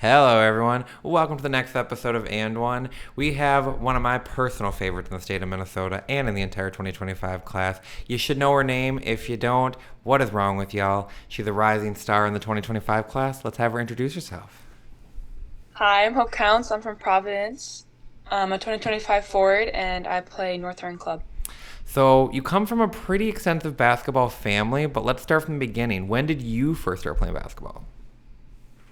Hello, everyone. Welcome to the next episode of And One. We have one of my personal favorites in the state of Minnesota and in the entire 2025 class. You should know her name. If you don't, what is wrong with y'all? She's a rising star in the 2025 class. Let's have her introduce herself. Hi, I'm Hope Counts. I'm from Providence. I'm a 2025 forward, and I play North Tartan Club. So, you come from a pretty extensive basketball family, but let's start from the beginning. When did you first start playing basketball?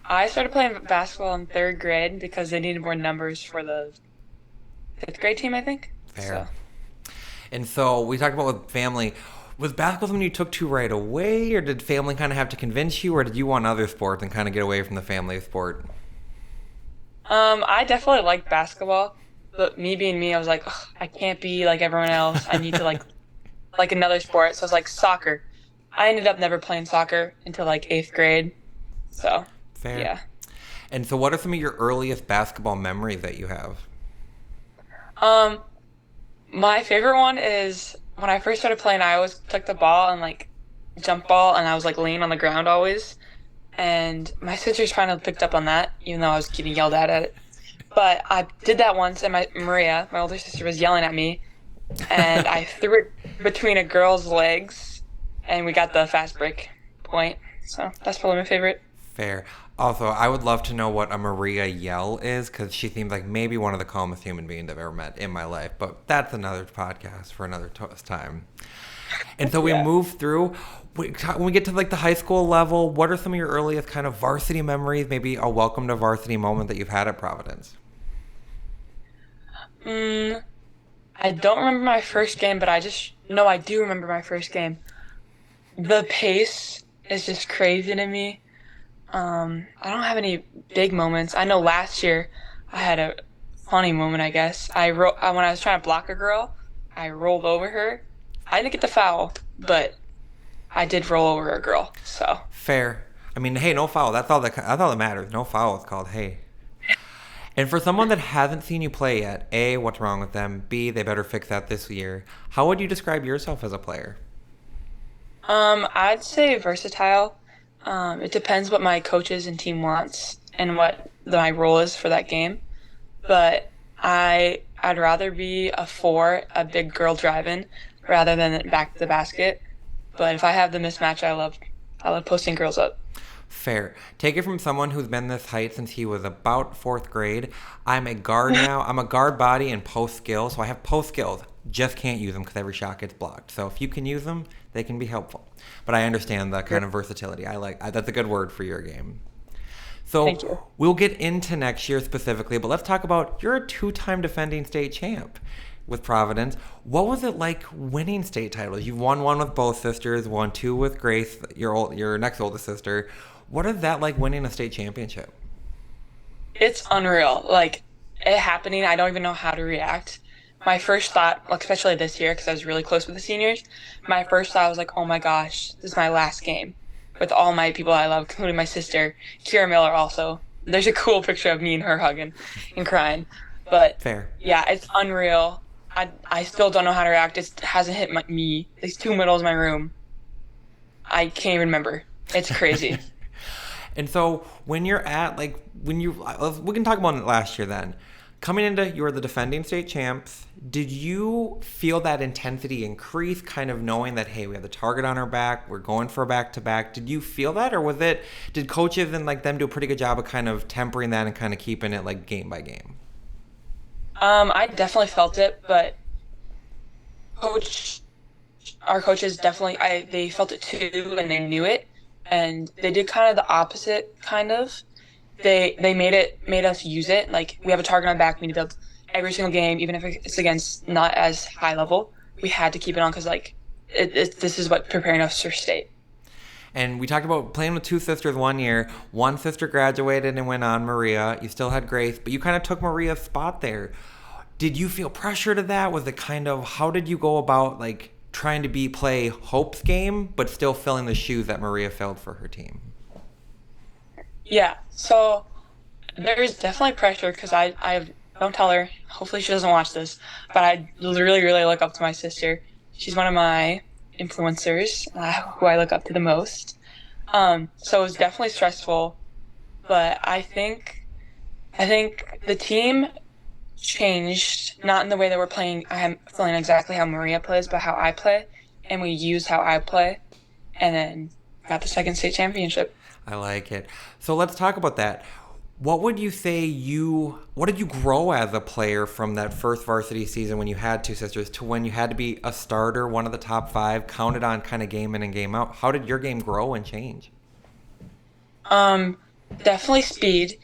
I started playing basketball in third grade because they needed more numbers for the fifth grade team, I think. Fair. So, And so, we talked about with family. Was basketball something you took to right away, or did family kind of have to convince you, or did you want other sports and kind of get away from the family sport? I definitely like basketball, but me being me, I was like, "Ugh, I can't be like everyone else. I need to like another sport. So I was like soccer. I ended up never playing soccer until like eighth grade. So, Fair. yeah. And so, what are some of your earliest basketball memories that you have? Um, My favorite one is when I first started playing, I always took the ball and like jump ball, and I was like laying on the ground always. And my sister's kind of picked up on that, even though I was getting yelled at it. But I did that once, and my Maria, my older sister, was yelling at me, and I threw it between a girl's legs, and we got the fast break point. So that's probably my favorite. Fair. Also, I would love to know what a Maria yell is because she seems like maybe one of the calmest human beings I've ever met in my life. But that's another podcast for another time. And so we Yeah. move through. When we get to like the high school level, what are some of your earliest kind of varsity memories? Maybe a welcome to varsity moment that you've had at Providence. Mm, I don't remember my first game, but I just no, I do remember my first game. The pace is just crazy to me. I don't have any big moments. I know last year I had a funny moment, I guess. When I was trying to block a girl, I rolled over her. I didn't get the foul, but I did roll over a girl. So, Fair. I mean, hey, no foul. That's all that matters. No foul is called hey. And for someone that hasn't seen you play yet, A, what's wrong with them? B, they better fix that this year. How would you describe yourself as a player? I'd say versatile. It depends what my coaches and team wants and what my role is for that game. But I'd rather be a four, a big girl driving, rather than back to the basket. But if I have the mismatch, I love posting girls up. Fair. Take it from someone who's been this height since he was about fourth grade. I'm a guard now. I'm a guard body and post skills, so I have post skills. Just can't use them because every shot gets blocked. So if you can use them, they can be helpful. But I understand the kind of versatility. That's a good word for your game. Thank So you. we'll get into next year specifically, but let's talk about you're a two-time defending state champ with Providence. What was it like winning state titles? You've won one with both sisters, won two with Grace, your next oldest sister. What is that like winning a state championship? It's unreal. Like it happening, I don't even know how to react. My first thought, like especially this year, because I was really close with the seniors, my first thought was like, oh my gosh, this is my last game with all my people I love, including my sister, Kira Miller also. There's a cool picture of me and her hugging and crying. But Fair. yeah, it's unreal. I still don't know how to react. It hasn't hit me. These two middles of my room. I can't even remember. It's crazy. And so when you're at we can talk about it last year then. Coming into you're the defending state champs. Did you feel that intensity increase, kind of knowing that hey, we have the target on our back, we're going for a back to back? Did you feel that, or did coaches and like them do a pretty good job of kind of tempering that and kind of keeping it like game by game? I definitely felt it, but coach, our coaches definitely, they felt it too, and they knew it, and they did kind of the opposite, kind of. They made us use it. Like we have a target on back, we need to build every single game, even if it's against not as high level. We had to keep it on because like this is what preparing us for state. And we talked about playing with two sisters one year. One sister graduated and went on, Maria. You still had Grace, but you kind of took Maria's spot there. Did you feel pressure to that? Was it kind of how did you go about like trying to play Hope's game, but still filling the shoes that Maria filled for her team? Yeah, so there's definitely pressure because I don't tell her. Hopefully she doesn't watch this, but I really really look up to my sister. She's one of my influencers, who I look up to the most. So it was definitely stressful, but I think I think the team changed, not in the way that we're playing. I'm playing exactly how Maria plays, but how I play, and we used how I play, and then got the second state championship. I like it. So let's talk about that. What would you say what did you grow as a player from that first varsity season when you had two sisters to when you had to be a starter, one of the top five, counted on kind of game in and game out? How did your game grow and change? Um, Definitely speed.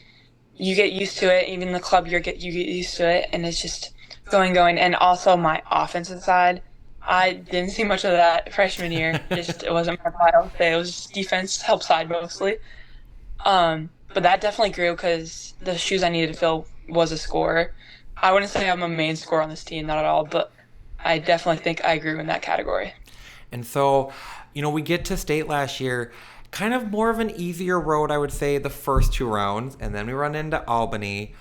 You get used to it. Even the club, you get used to it, and it's just going. And also my offensive side, I didn't see much of that freshman year. Just it wasn't my style. It was just defense, help side mostly. But that definitely grew because the shoes I needed to fill was a scorer. I wouldn't say I'm a main scorer on this team, not at all, but I definitely think I grew in that category. And so, we get to state last year, kind of more of an easier road, I would say, the first two rounds, and then we run into Albany.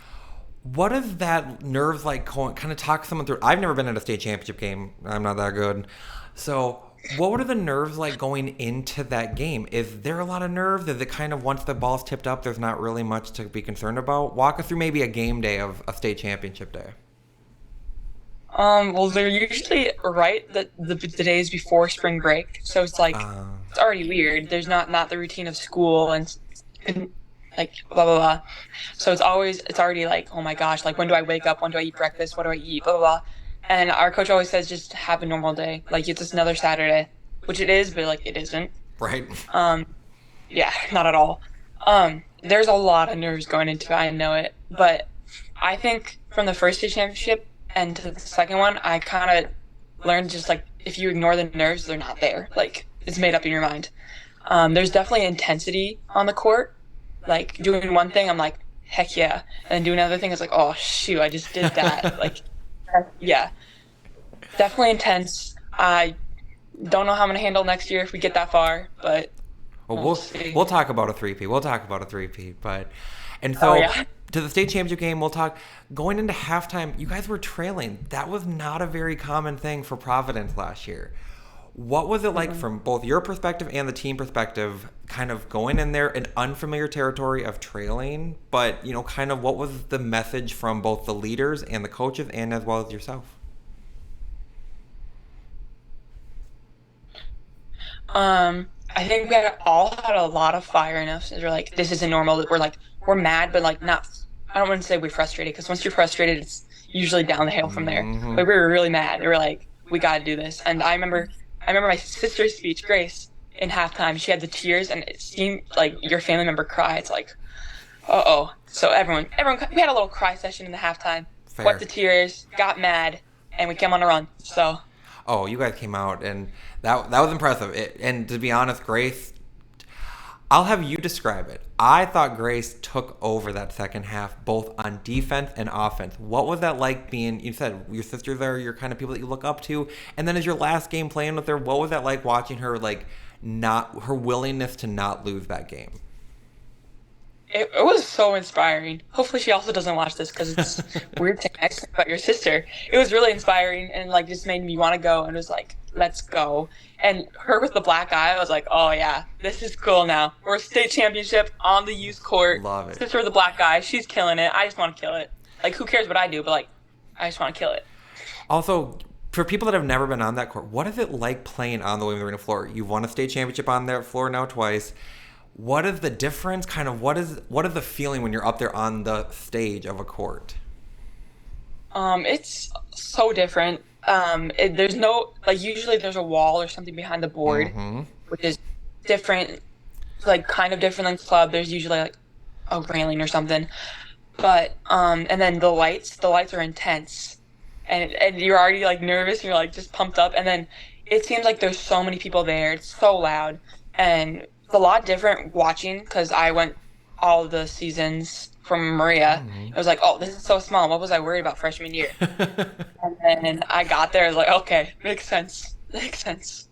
What is that nerves like? Kind of talk someone through. I've never been at a state championship game. I'm not that good. So, what were the nerves like going into that game? Is there a lot of nerves? Is it kind of once the ball's tipped up, there's not really much to be concerned about? Walk us through maybe a game day of a state championship day. Well, they're usually right the days before spring break, so it's like Uh, it's already weird. There's not the routine of school and like blah blah blah. So it's already like oh my gosh, like when do I wake up? When do I eat breakfast? What do I eat? Blah blah blah. And our coach always says just have a normal day, like it's just another Saturday, which it is, but like it isn't. right. Um, yeah, not at all. There's a lot of nerves going into it. I know it, but I think from the first state championship and to the second one, I kind of learned just like if you ignore the nerves, they're not there. Like it's made up in your mind. There's definitely intensity on the court. Like doing one thing, I'm like, heck yeah, and then doing another thing is like, oh shoot, I just did that. Like, yeah, definitely intense. I don't know how I'm gonna handle next year if we get that far, but Well, we'll we'll see. we'll talk about a three-peat. We'll talk about a three-peat, but and Oh so yeah. to the state championship game, we'll talk. Going into halftime, you guys were trailing. That was not a very common thing for Providence last year. What was it like from both your perspective and the team perspective, kind of going in there in unfamiliar territory of trailing, but kind of what was the message from both the leaders and the coaches and as well as yourself? I think all had a lot of fire in us. We're like, this isn't normal. We're mad, but like not. I don't want to say we're frustrated because once you're frustrated, it's usually down the hill from there. Hmm. But we were really mad. We were like, we got to do this. And I remember my sister's speech, Grace, in halftime. She had the tears, and it seemed like your family member cry. It's like, uh oh. So everyone, we had a little cry session in the halftime. Wiped Fair. the tears, got mad, and we came on a run. So Oh, you guys came out and that was impressive. And to be honest, Grace, I'll have you describe it. I thought Grace took over that second half, both on defense and offense. What was that like being, you said your sisters are your kind of people that you look up to. And then as your last game playing with her, what was that like watching her, like, not, her willingness to not lose that game? it was so inspiring. Hopefully, she also doesn't watch this because it's weird to ask about your sister. It was really inspiring and like just made me want to go and was like, let's go. And her with the black eye, I was like, oh yeah, this is cool now. We're a state championship on the youth court. Love it. Sister with the black eye, she's killing it. I just want to kill it. Like, who cares what I do? But like, I just want to kill it. Also, for people that have never been on that court, what is it like playing on the women's arena floor? You've won a state championship on that floor now twice. What is the difference? Kind of what is the feeling when you're up there on the stage of a court? It's so different. There's no like usually there's a wall or something behind the board, Mm-hmm. which is different, like kind of different than club. There's usually like a railing or something. But and then the lights are intense, and you're already like nervous. You're like just pumped up, and then it seems like there's so many people there. It's so loud, and it's a lot different watching because I went all the seasons from Maria. Mm-hmm. It was like, oh, this is so small. What was I worried about freshman year? And then I got there. I was like, okay, makes sense. Makes sense.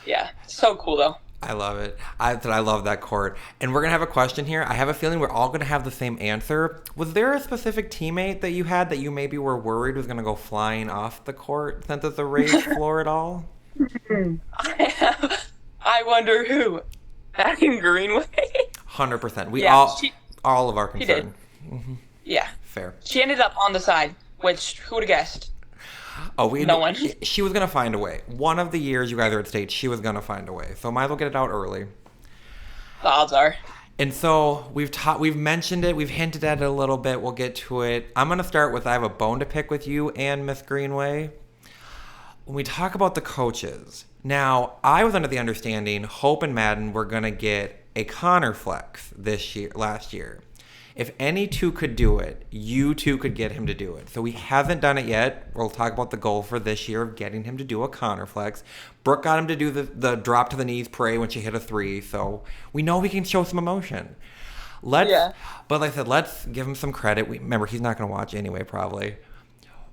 Yeah, so cool though. I love it. I love that court. And we're gonna have a question here. I have a feeling we're all gonna have the same answer. Was there a specific teammate that you had that you maybe were worried was gonna go flying off the court since it's a raised floor at all? I wonder who. Back in Greenway. 100%. We Yeah, all of our she did. concern. Yeah. Fair. She ended up on the side, which who would have guessed? Oh, we No one. she was gonna find a way. One of the years you guys are at state, she was gonna find a way. So might as well get it out early. The odds are. And so we've mentioned it, we've hinted at it a little bit. We'll get to it. I'm gonna start with I have a bone to pick with you and Miss Greenway. When we talk about the coaches, now I was under the understanding Hope and Madden were gonna get a Connor flex last year. If any two could do it, you two could get him to do it. So he hasn't done it yet. We'll talk about the goal for this year of getting him to do a Connor flex. Brooke got him to do the drop to the knees pray when she hit a 3. So we know we can show some emotion. Yeah. But like I said, let's give him some credit. Remember, he's not going to watch anyway, probably.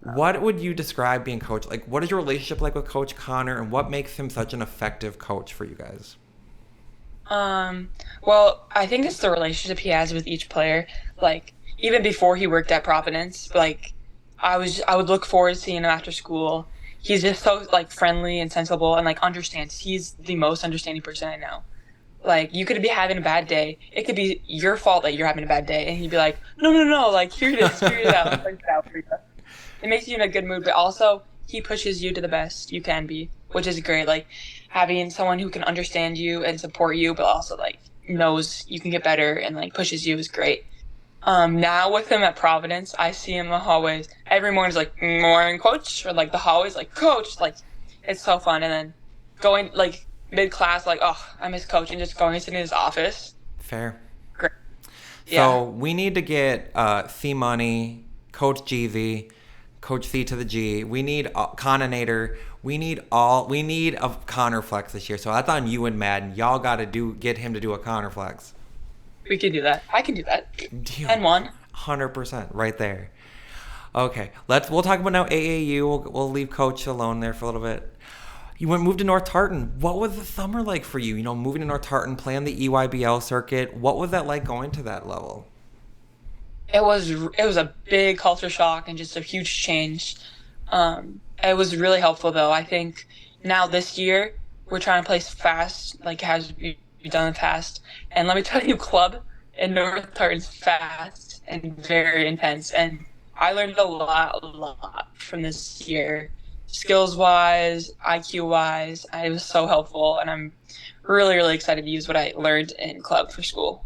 What would you describe being coach? Like, what is your relationship like with Coach Connor, and what makes him such an effective coach for you guys? Well, I think it's the relationship he has with each player. Like, even before he worked at Providence, like, I would look forward to seeing him after school. He's just so, like, friendly and sensible and, like, understands. He's the most understanding person I know. Like, you could be having a bad day. It could be your fault that you're having a bad day. And he'd be like, no, no, no, like, here it is, figure it out. I'll figure it out for you. It makes you in a good mood, but also he pushes you to the best you can be, which is great. Like, having someone who can understand you and support you, but also like knows you can get better and like pushes you is great. Now with him at Providence, I see him in the hallways every morning. Is like morning, coach, or like the hallways, like coach. Like it's so fun. And then going like mid class, like oh, I miss coach, and just going into his office. Fair. Great. So Yeah, we need to get C Money, Coach Jeezy, Coach C to the G. We need Conator. We need a Connor flex this year. So that's on you and Madden. Y'all got to get him to do a Connor flex. we can do that. I can do that. Deal. And one. 100% right there. Okay, we'll talk about now AAU. We'll leave Coach alone there for a little bit. You moved to North Tartan. What was the summer like for you? You know, moving to North Tartan, playing the EYBL circuit. What was that like going to that level? It was a big culture shock and just a huge change. It was really helpful though. I think now this year we're trying to play fast, like it has to be done fast. And let me tell you, club in North Tartan's fast and very intense. And I learned a lot from this year, skills wise, IQ wise. It was so helpful, and I'm really really excited to use what I learned in club for school.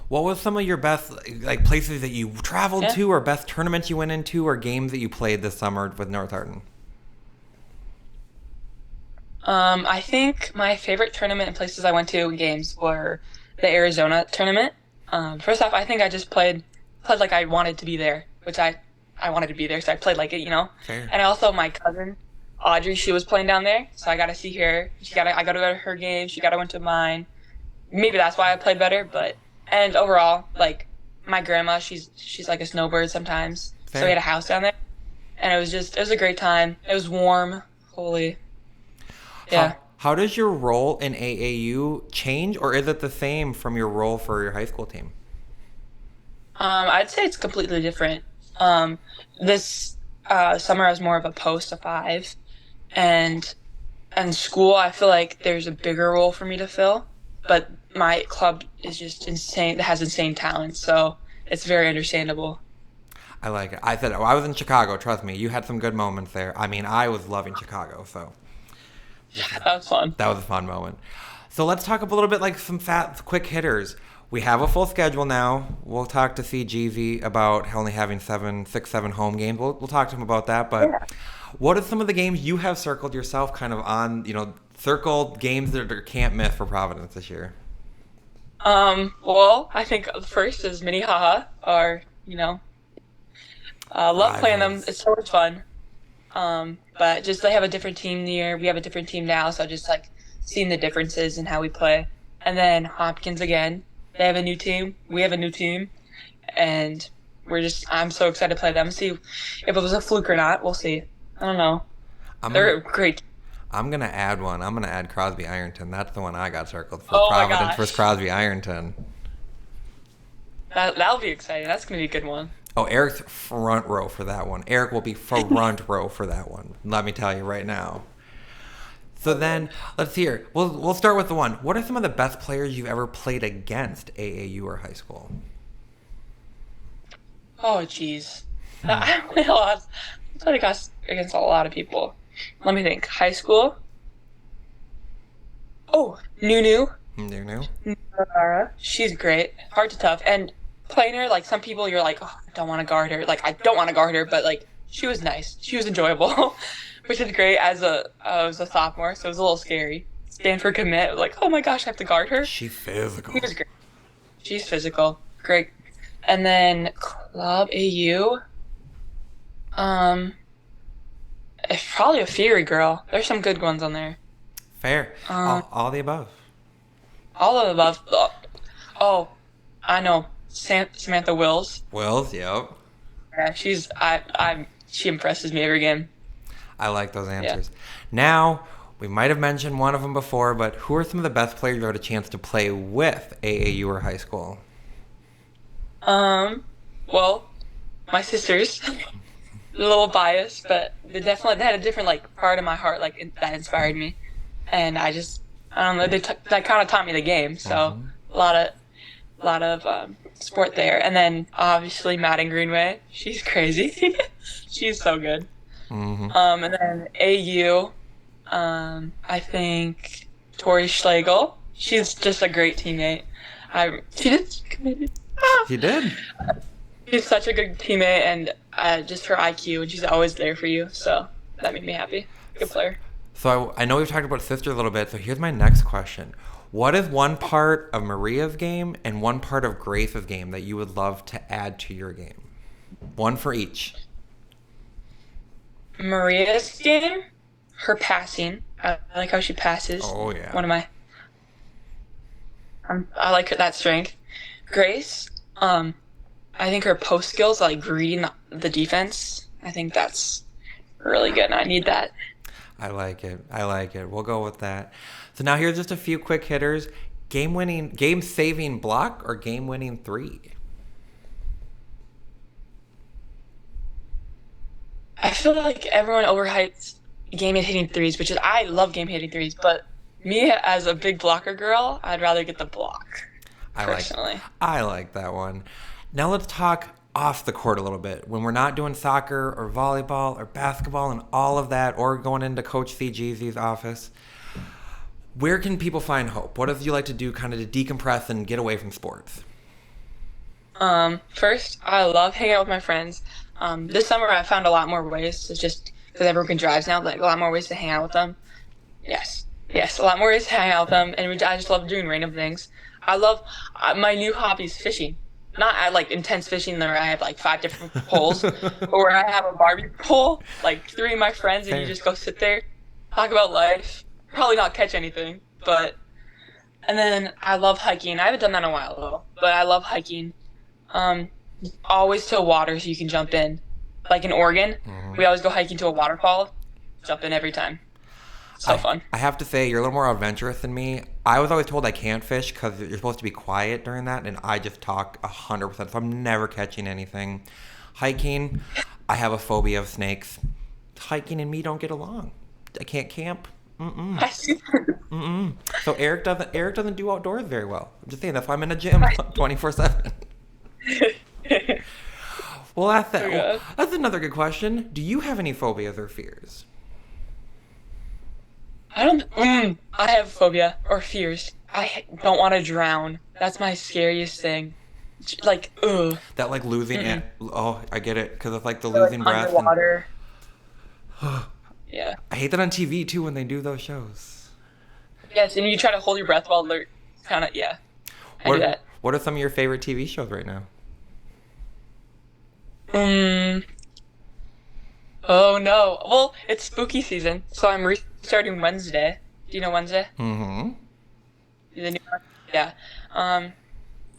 What was some of your best like places that you traveled Yeah. to, or best tournaments you went into, or games that you played this summer with North Tartan? I think my favorite tournament and places I went to in games were the Arizona tournament. First off, I think I just played like I wanted to be there, which I wanted to be there, so I played like it, you know. Fair. And also my cousin Audrey, she was playing down there, so I got to see her. I got to go to her game. She got to went to mine. Maybe that's why I played better, but and overall, like my grandma, she's like a snowbird sometimes, so we Fair. had a house down there, and it was a great time. It was warm, holy, yeah. How does your role in AAU change, or is it the same from your role for your high school team? I'd say it's completely different. This summer I was more of a post a five, and school I feel like there's a bigger role for me to fill, but my club is just insane. It has insane talent, so it's very understandable. I like it. I said I was in Chicago. Trust me, you had some good moments there. I mean, I was loving Chicago, so That was fun. that was a fun moment. So let's talk a little bit like some quick hitters. We have a full schedule now. We'll talk to CGV about only having 7 home games. We'll talk to him about that. But what are some of the games you have circled yourself, kind of on circled games that are can't miss for Providence this year? Well, I think the first is Minnehaha, or love playing them. Rivals. It's so much fun. But just they have a different team here. We have a different team now, so just like seeing the differences in how we play. And then Hopkins again. They have a new team. We have a new team, and I'm so excited to play them. See if it was a fluke or not. We'll see. I don't know. I'm They're gonna, great. I'm gonna add one. I'm gonna add Crosby Ironton. That's the one I got circled for Oh my Providence gosh. versus Crosby Ironton. That'll be exciting. That's gonna be a good one. Oh, Eric's front row for that one. Eric will be front row for that one. Let me tell you right now. So then, let's hear. We'll start with the one. What are some of the best players you've ever played against, AAU or high school? Oh, jeez. Hmm. I played a lot. I played against a lot of people. Let me think. High school. Oh, Nunu. You know? Nunu. She's great. Hard to tough. And playing her, like some people, you're like, oh, I don't want to guard her. Like I don't want to guard her, but like she was nice. She was enjoyable, which is great. As a sophomore, so it was a little scary. Stanford commit. Like, oh my gosh, I have to guard her. She She physical. was great. She's physical. Great. And then Club AU. Um, it's probably a Fury girl. There's some good ones on there. Fair. Um, All the above. all of the above. Oh, I know. Samantha Wills. Wills, yep. Yeah, she impresses me every game. I like those Yeah. answers. Now, we might have mentioned one of them before, but who are some of the best players you had a chance to play with AAU or high school? Um, well, my sisters. A little biased, but they had a different like part of my heart that inspired me, and I don't know that kind of taught me the game. So Mm-hmm. a lot of sport there, and then obviously Madden Greenway. She's crazy. She's so good. Mm-hmm. And then AU. I think Tori Schlegel. She's just a great teammate. She just committed. He did. She's such a good teammate, and just her IQ, and she's always there for you. So that made me happy. Good player. So I know we've talked about sister a little bit, so here's my next question. What is one part of Maria's game and one part of Grace's game that you would love to add to your game? One for each. Maria's game, her passing. I like how she passes. Oh, yeah. One of my. I like that strength. Grace. I think her post skills, like reading the defense. I think that's really good. And I need that. I like it. I like it. We'll go with that. So now here's just a few quick hitters. Game saving block or game winning three? I feel like everyone overhypes game hitting threes, which is I love game hitting threes, but me as a big blocker girl, I'd rather get the block I like personally. I like that one. Now let's talk off the court a little bit. When we're not doing soccer or volleyball or basketball and all of that, or going into Coach CGZ's office, where can people find hope? What does you like to do kind of to decompress and get away from sports? First, I love hanging out with my friends. This summer I found a lot more ways. It's just because everyone can drive now, like a lot more ways to hang out with them. Yes, a lot more ways to hang out with them, and I just love doing random things. I love my new hobby is fishing. Not at like intense fishing where I have like 5 different poles, but where I have a barbie pole, like three of my friends, and you Fair. just go sit there, talk about life. Probably not catch anything, but and then I love hiking. I haven't done that in a while though, but I love hiking. Um, always to water so you can jump in. Like in Oregon, Mhm. we always go hiking to a waterfall, jump in every time. So fun. I have to say, you're a little more adventurous than me. I was always told I can't fish because you're supposed to be quiet during that, and I just talk 100%, so I'm never catching anything. Hiking, I have a phobia of snakes. Hiking and me don't get along. I can't camp. Mm-mm. I see. Mm-mm. So Eric doesn't do outdoors very well. I'm just saying that's why I'm in a gym 24/7. Well, that's that. Oh, Well, God. that's another good question. Do you have any phobias or fears? I have phobia or fears. Don't want to drown. That's my scariest thing. Like, ugh. That like losing Mm-mm. it. Oh, I get it because it's like the Or, like losing breath. And underwater. Yeah. I hate that on TV too when they do those shows. Yes, and you try to hold your breath while they're kind of, yeah. I do What that. What are some of your favorite TV shows right now? Mm, oh no. Well, it's spooky season, so I'm restarting Wednesday. Do you know Wednesday? Mm-hmm. The new one? Yeah. Um,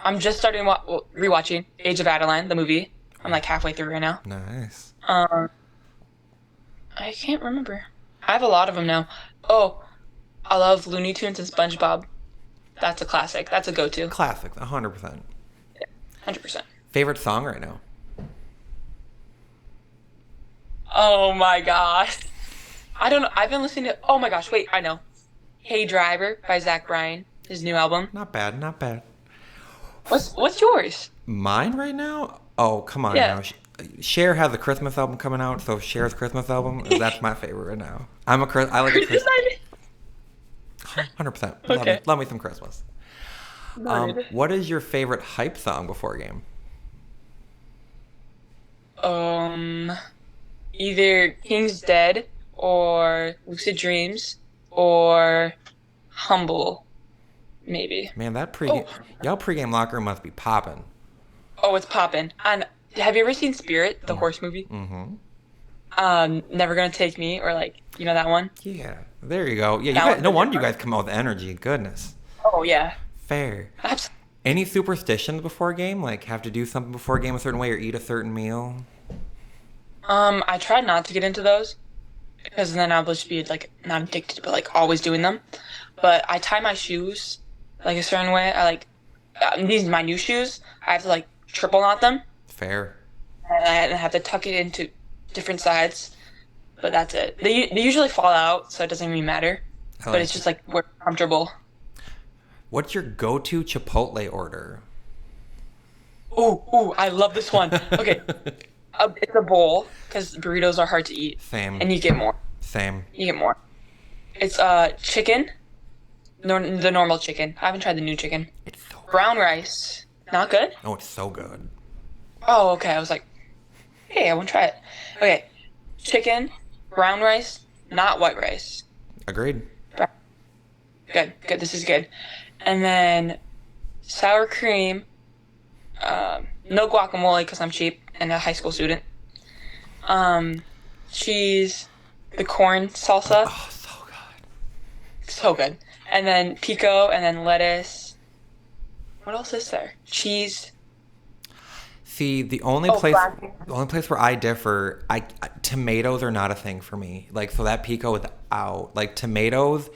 I'm just starting rewatching Age of Adeline, the movie. I'm like halfway through right now. Nice. Um, I can't remember. I have a lot of them now. Oh, I love Looney Tunes and SpongeBob. That's a classic. That's a go-to. Classic, 100%. 100%. Favorite song right now? Oh my gosh. I don't know. I've been listening to. Oh my gosh. Wait, I know. Hey Driver by Zach Bryan. His new album. Not bad, not bad. What's yours? Mine right now? Oh, come on Yeah. now. Cher has a Christmas album coming out, so Cher's Christmas album, that's my favorite right now. I like a Christmas Chris idea. 100%. Okay. Love me some Christmas. Noted. What is your favorite hype song before a game? Um, Either King's Dead or Lucid Dreams or Humble, maybe. Man, that Oh, pregame y'all pregame locker room must be popping. oh, it's poppin'. And have you ever seen Spirit, the horse movie? Mm-hmm. Never Gonna Take Me, or like, you know that one? Yeah, there you go. Yeah, you That guys. one's No a good wonder you one. guys come out with energy. Goodness. Oh yeah, Fair. absolutely. Any superstitions before a game? Like have to do something before a game a certain way or eat a certain meal? I tried not to get into those because then I'll just be like not addicted, but like always doing them. But I tie my shoes like a certain way. I like these my new shoes. I have to like triple knot them, Fair. and I have to tuck it into different sides. But that's it. They usually fall out, so it doesn't even matter. I But it's like it. just like we're comfortable. What's your go-to Chipotle order? Ooh, I love this one. Okay, it's a bowl because burritos are hard to eat, Same. and you get more. Same. You get more. It's chicken, the normal chicken. I haven't tried the new chicken. It's so good. Brown rice, not good. Oh, it's so good. Oh, okay. I was like, hey, I want to try it. Okay, chicken, brown rice, not white rice. Agreed. Bra- Good, good. This is good. And then sour cream, no guacamole because I'm cheap and a high school student. Um, Cheese, the corn salsa, Oh, so good. so good. And then pico, and then lettuce. What else is there? Cheese. See, Oh, black. the only place where I differ, tomatoes are not a thing for me. Like, so that pico is out. Like tomatoes,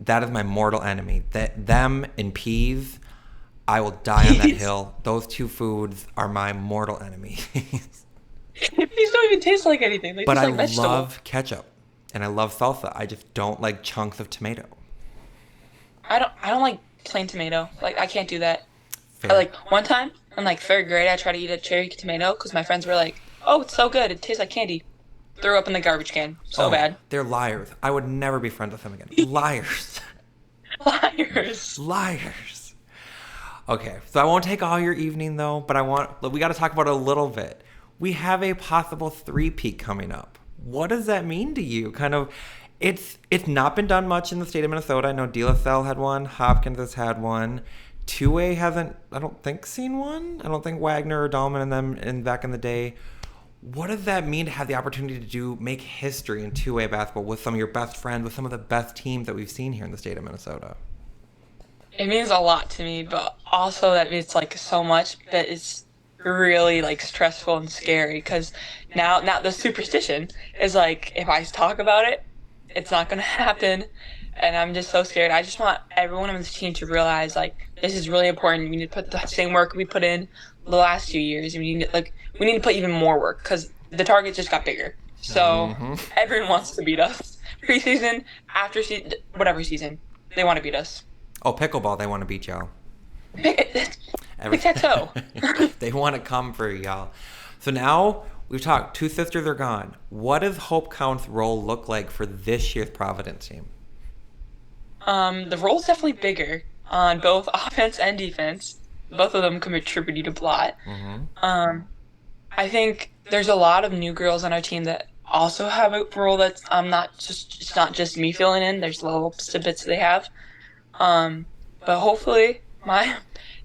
that is my mortal enemy. That them and peas, I will die on that Peas. hill. Those two foods are my mortal enemies. These don't even taste like anything. They But taste I like vegetable. love ketchup and I love salsa. I just don't like chunks of tomato. I don't like plain tomato. Like I can't do that. I, Fair. like one time in like third grade, I tried to eat a cherry tomato because my friends were like, "Oh, it's so good. It tastes like candy." Threw up in the garbage can. So Oh, bad. they're liars. I would never be friends with them again. Liars. Liars. Liars. Okay, so I won't take all your evening though, but we got to talk about it a little bit. We have a possible three-peat coming up. What does that mean to you? Kind of, it's not been done much in the state of Minnesota. I know De La Salle had one, Hopkins has had one. 2A hasn't, I don't think, seen one. I don't think Wagner or Dahlman and them in back in the day. What does that mean to have the opportunity to make history in 2A basketball with some of your best friends, with some of the best teams that we've seen here in the state of Minnesota? It means a lot to me, but also that it's like so much that it's really like stressful and scary because now the superstition is like if I talk about it, it's not gonna happen, and I'm just so scared. I just want everyone on the team to realize like this is really important. We need to put the same work we put in the last 2 years. We need to put even more work because the target just got bigger. So Hmm. everyone wants to beat us. Preseason, after season, whatever season, they want to beat us. Oh, pickleball, they want to beat y'all. Every- Tic-tac-toe. They want to come for y'all. So now we've talked. Two sisters are gone. What does Hope Count's role look like for this year's Providence team? The role's definitely bigger on both offense and defense. Both of them contributed a lot. Hmm. I think there's a lot of new girls on our team that also have a role that's not just it's not just me filling in. There's little snippets they have. But hopefully my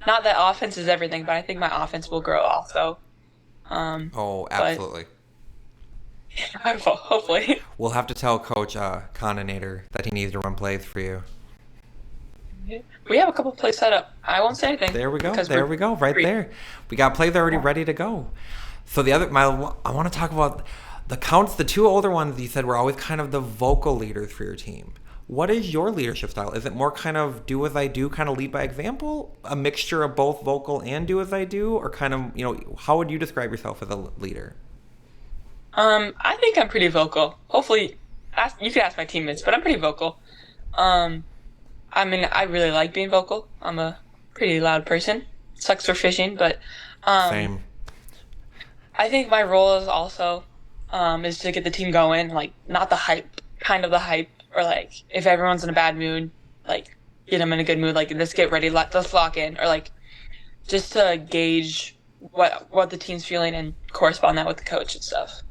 not that offense is everything, but I think my offense will grow also. Oh, But absolutely. hopefully. We'll have to tell Coach Coninator that he needs to run plays for you. We have a couple plays set up. I won't say anything There we go. because There we're we go. Right free. there. We got plays already ready to go. So I want to talk about the counts. The two older ones you said were always kind of the vocal leaders for your team. What is your leadership style? Is it more kind of do as I do, kind of lead by example, a mixture of both vocal and do as I do, or kind of how would you describe yourself as a leader? I think I'm pretty vocal. Hopefully, you can ask my teammates, but I'm pretty vocal. I mean, I really like being vocal. I'm a pretty loud person. sucks for fishing, but um, Same. I think my role is also is to get the team going, like not the hype, kind of the hype, or like if everyone's in a bad mood, like get them in a good mood, like let's get ready, let's lock in, or like just to gauge what the team's feeling and correspond that with the coach and stuff.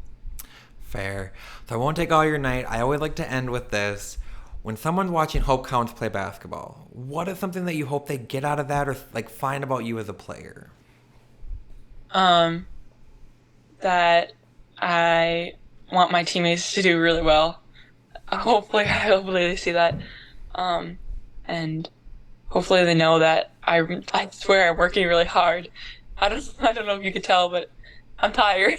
Fair. So I won't take all your night. I always like to end with this. When someone's watching Hope Counts play basketball, what is something that you hope they get out of that or like find about you as a player? Um, that I want my teammates to do really well. Hopefully they see that, um, and hopefully they know that I swear I'm working really hard. I don't know if you could tell, but I'm tired.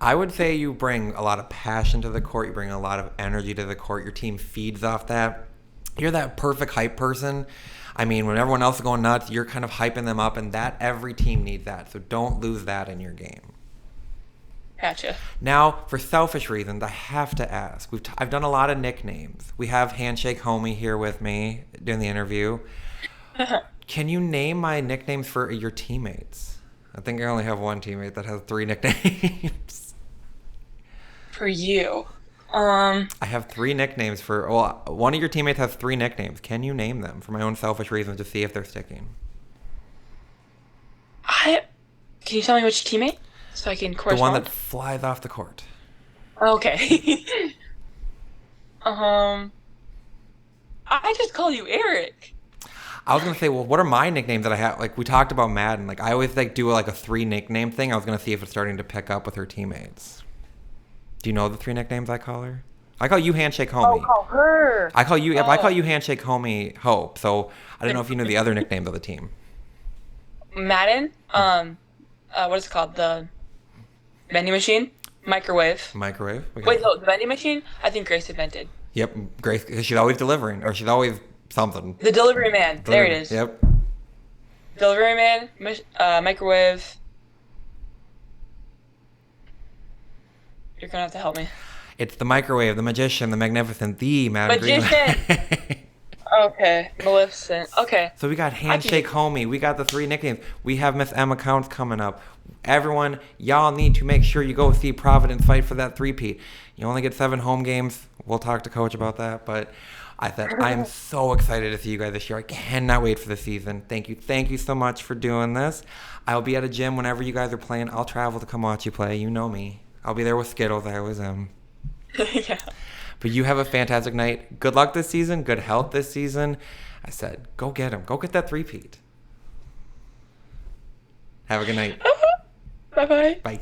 I would say you bring a lot of passion to the court. You bring a lot of energy to the court. Your team feeds off that. You're that perfect hype person. I mean, when everyone else is going nuts, you're kind of hyping them up, and that every team needs that. So don't lose that in your game. Gotcha. Now, for selfish reasons, I have to ask. I've done a lot of nicknames. We have Handshake Homie here with me doing the interview. Can you name my nicknames for your teammates? I think I only have one teammate that has 3 nicknames. For you, I have 3 nicknames for. Well, one of your teammates has 3 nicknames. Can you name them for my own selfish reasons to see if they're sticking? I can you tell me which teammate so I can The one correspond? that flies off the court. Okay. um, I just call you Eric. I was gonna say, well, what are my nicknames that I have? Like we talked about Madden. Like I always like do like a 3 nickname thing. I was gonna see if it's starting to pick up with her teammates. Do you know the 3 nicknames I call her? I call you Handshake Oh, Homie. call her. I call you. Yep, I call Oh, you Handshake Homie Hope. So I don't know if you know the other nicknames of the team. Madden. What is it called? The vending machine, microwave. Microwave. We got Wait, no, the vending machine. I think Grace invented Yep, Grace. 'Cause she's always delivering, or she's always something. the delivery man. There it Delivering. is. Yep. Delivery man, microwave. You're gonna have to help me. It's the microwave, the magician, the magnificent, the Madam Magician. Greenlight. Okay, Maleficent. Okay. So we got Handshake Homie. We got the 3 nicknames. We have Miss Emma Counts coming up. Everyone, y'all need to make sure you go see Providence fight for that 3-peat. You only get 7 home games. We'll talk to Coach about that. But I am so excited to see you guys this year. I cannot wait for the season. Thank you. Thank you so much for doing this. I'll be at a gym whenever you guys are playing. I'll travel to come watch you play. You know me. I'll be there with Skittles. I always am. Yeah. But you have a fantastic night. Good luck this season. Good health this season. I said, go get him. Go get that 3-peat. Have a good night. Bye bye. Bye.